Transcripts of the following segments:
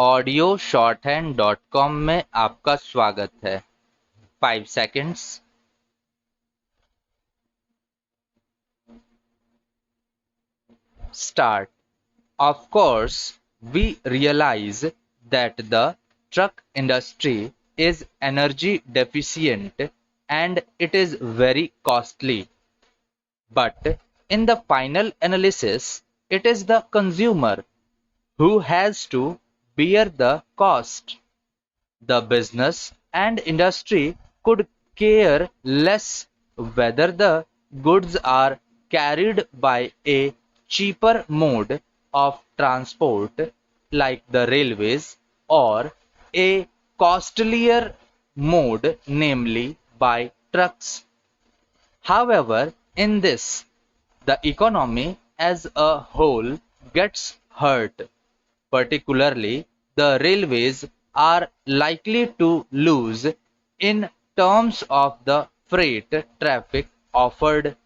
Audio shorthand dot com में आपका स्वागत है। 5 seconds. Start. Of course, we realize that the truck industry is energy deficient and it is very costly. But in the final analysis, it is the consumer who has to bear the cost. The business and industry could care less whether the goods are carried by a cheaper mode of transport like the railways or a costlier mode, namely by trucks. However, in this, the economy as a whole gets hurt. Particularly, the railways are likely to lose in terms of the freight traffic offered.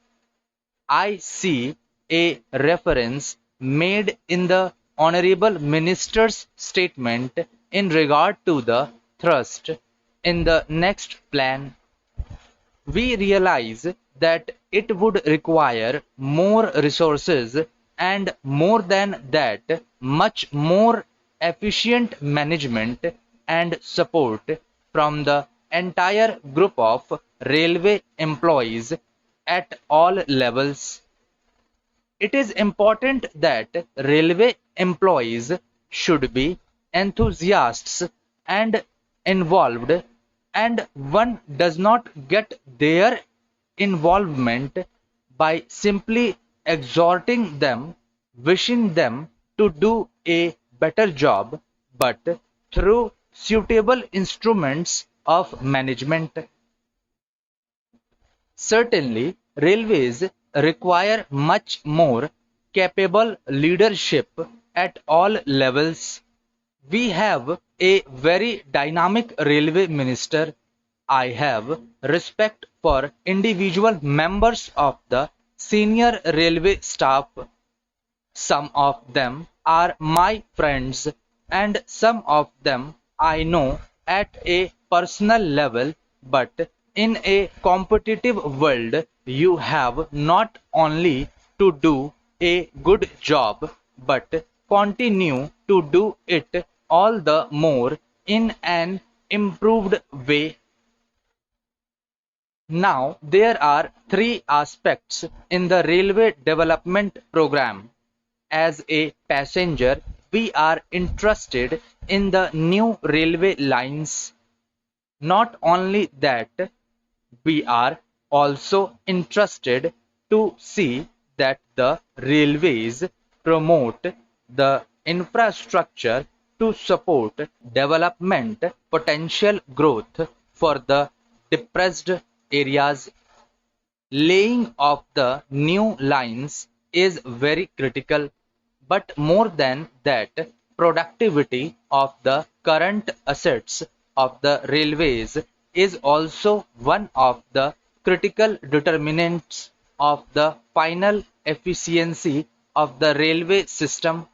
I see a reference made in the Honorable Minister's statement in regard to the thrust in the next plan. We realize that it would require more resources and more than that, much more efficient management and support from the entire group of railway employees at all levels. It is important that railway employees should be enthusiasts and involved, and one does not get their involvement by simply exhorting them, wishing them to do a better job, but through suitable instruments of management. Certainly, railways require much more capable leadership at all levels. We have a very dynamic railway minister. I have respect for individual members of the senior railway staff. Some of them are my friends, and some of them I know at a personal level, but in a competitive world, you have not only to do a good job, but continue to do it all the more in an improved way. Now, there are three aspects in the railway development program. As a passenger, we are interested in the new railway lines. Not only that, we are also interested to see that the railways promote the infrastructure to support development potential growth for the depressed areas. Laying of the new lines is very critical, but more than that, productivity of the current assets of the railways is also one of the critical determinants of the final efficiency of the railway system.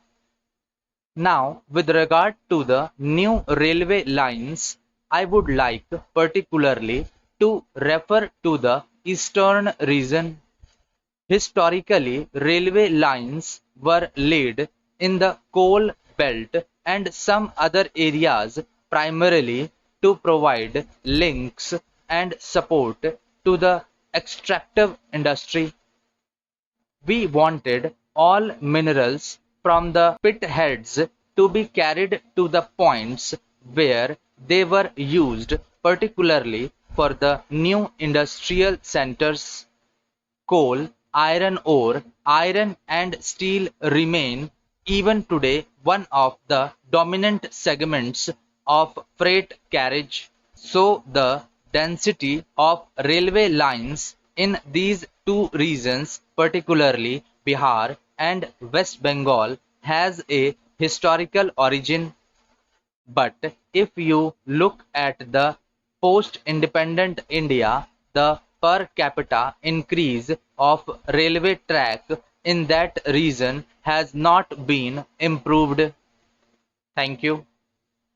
Now, with regard to the new railway lines, I would like particularly to refer to the eastern region. Historically, railway lines were laid in the coal belt and some other areas primarily to provide links and support to the extractive industry. We wanted all minerals from the pit heads to be carried to the points where they were used, particularly for the new industrial centers. Coal, iron ore, iron and steel remain even today one of the dominant segments of freight carriage. So the density of railway lines in these two regions, particularly Bihar and West Bengal, has a historical origin. But if you look at the post-independent India, the per capita increase of railway track in that region has not been improved. Thank you.